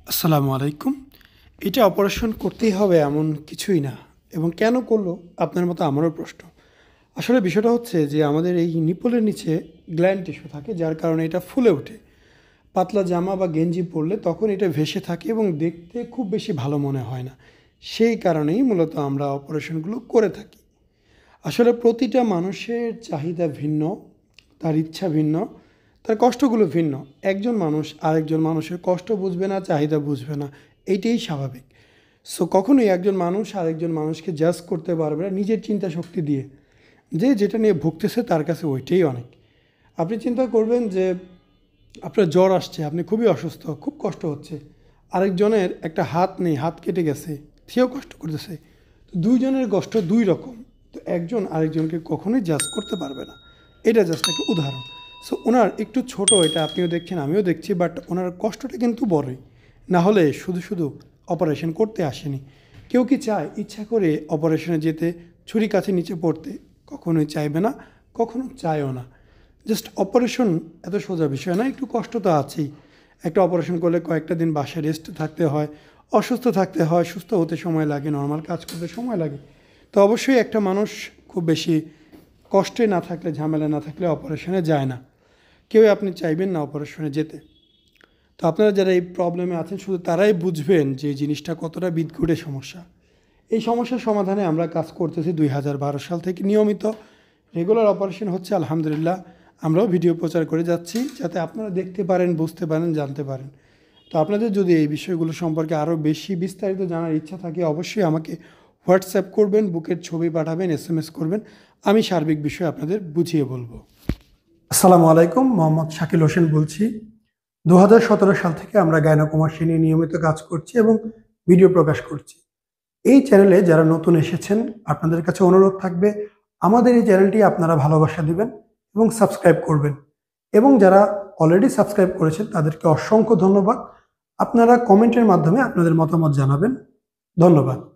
আসসালামু আলাইকুম। এটা অপারেশন করতেই হবে এমন কিছুই না এবং কেন করলো আপনার মতো আমারও প্রশ্ন। আসলে বিষয়টা হচ্ছে যে আমাদের এই নিপলের নিচে গ্ল্যান্ড টিস্যু থাকে যার কারণে এটা ফুলে ওঠে। পাতলা জামা বা গেঞ্জি পরলে তখন এটা ভেসে থাকে এবং দেখতে খুব বেশি ভালো মনে হয় না। সেই কারণেই মূলত আমরা অপারেশনগুলো করে থাকি। আসলে প্রতিটা মানুষের চাহিদা ভিন্ন, তার ইচ্ছা ভিন্ন, তার কষ্টগুলো ভিন্ন। একজন মানুষ আরেকজন মানুষের কষ্ট বুঝবে না, চাহিদা বুঝবে না। এইটাই স্বাভাবিক। সো কখনোই একজন মানুষ আরেকজন মানুষকে জাজ করতে পারবে না নিজের চিন্তা শক্তি দিয়ে। যে যেটা নিয়ে ভুগতেছে তার কাছে ওইটাই অনেক। আপনি চিন্তা করবেন যে আপনার জ্বর আসছে, আপনি খুবই অসুস্থ, খুব কষ্ট হচ্ছে। আরেকজনের একটা হাত নেই, হাত কেটে গেছে, সেও কষ্ট করতেছে। তো দুইজনের কষ্ট দুই রকম। তো একজন আরেকজনকে কখনোই জাজ করতে পারবে না। এটা জাস্ট একটা উদাহরণ। সো ওনার একটু ছোট, এটা আপনিও দেখছেন আমিও দেখছি, বাট ওনার কষ্টটা কিন্তু বড়ই। না হলে শুধু শুধু অপারেশন করতে আসেনি। কেউ কি চায় ইচ্ছা করে অপারেশনে যেতে, ছুরি কাছে নিচে পড়তে? কখনোই চাইবে না, কখনো চায়ও না। জাস্ট অপারেশন এত সোজা বিষয় না, একটু কষ্ট তো আছেই। একটা অপারেশন করলে কয়েকটা দিন বাসায় রেস্ট থাকতে হয়, অসুস্থ থাকতে হয়, সুস্থ হতে সময় লাগে, নর্মাল কাজ করতে সময় লাগে। তো অবশ্যই একটা মানুষ খুব বেশি কষ্টে না থাকলে, ঝামেলা না থাকলে অপারেশনে যায় না। কেউই আপনি চাইবেন না অপারেশনে যেতে। তো আপনারা যারা এই প্রবলেমে আছেন শুধু তারাই বুঝবেন যে এই জিনিসটা কতটা বিদঘুটে সমস্যা। এই সমস্যার সমাধানে আমরা কাজ করতেছি 2012 সাল থেকে নিয়মিত। রেগুলার অপারেশন হচ্ছে আলহামদুলিল্লাহ। আমরাও ভিডিও প্রচার করে যাচ্ছি যাতে আপনারা দেখতে পারেন, বুঝতে পারেন, জানতে পারেন। তো আপনাদের যদি এই বিষয়গুলো সম্পর্কে আরও বেশি বিস্তারিত জানার ইচ্ছা থাকে অবশ্যই আমাকে হোয়াটসঅ্যাপ করবেন, বুকের ছবি পাঠাবেন, এসএমএস করবেন। আমি সার্বিক বিষয় আপনাদের বুঝিয়ে বলবো। আসসালামু আলাইকুম, মোহাম্মদ শাকিল হোসেন বলছি। 2017 সাল থেকে আমরা গাইনোকমার্সি নিয়ে নিয়মিত কাজ করছি এবং ভিডিও প্রকাশ করছি। এই চ্যানেলে যারা নতুন এসেছেন আপনাদের কাছে অনুরোধ থাকবে আমাদের এই চ্যানেলটি আপনারা ভালোবাসা দিবেন এবং সাবস্ক্রাইব করবেন। এবং যারা অলরেডি সাবস্ক্রাইব করেছেন তাদেরকে অসংখ্য ধন্যবাদ। আপনারা কমেন্টের মাধ্যমে আপনাদের মতামত জানাবেন। ধন্যবাদ।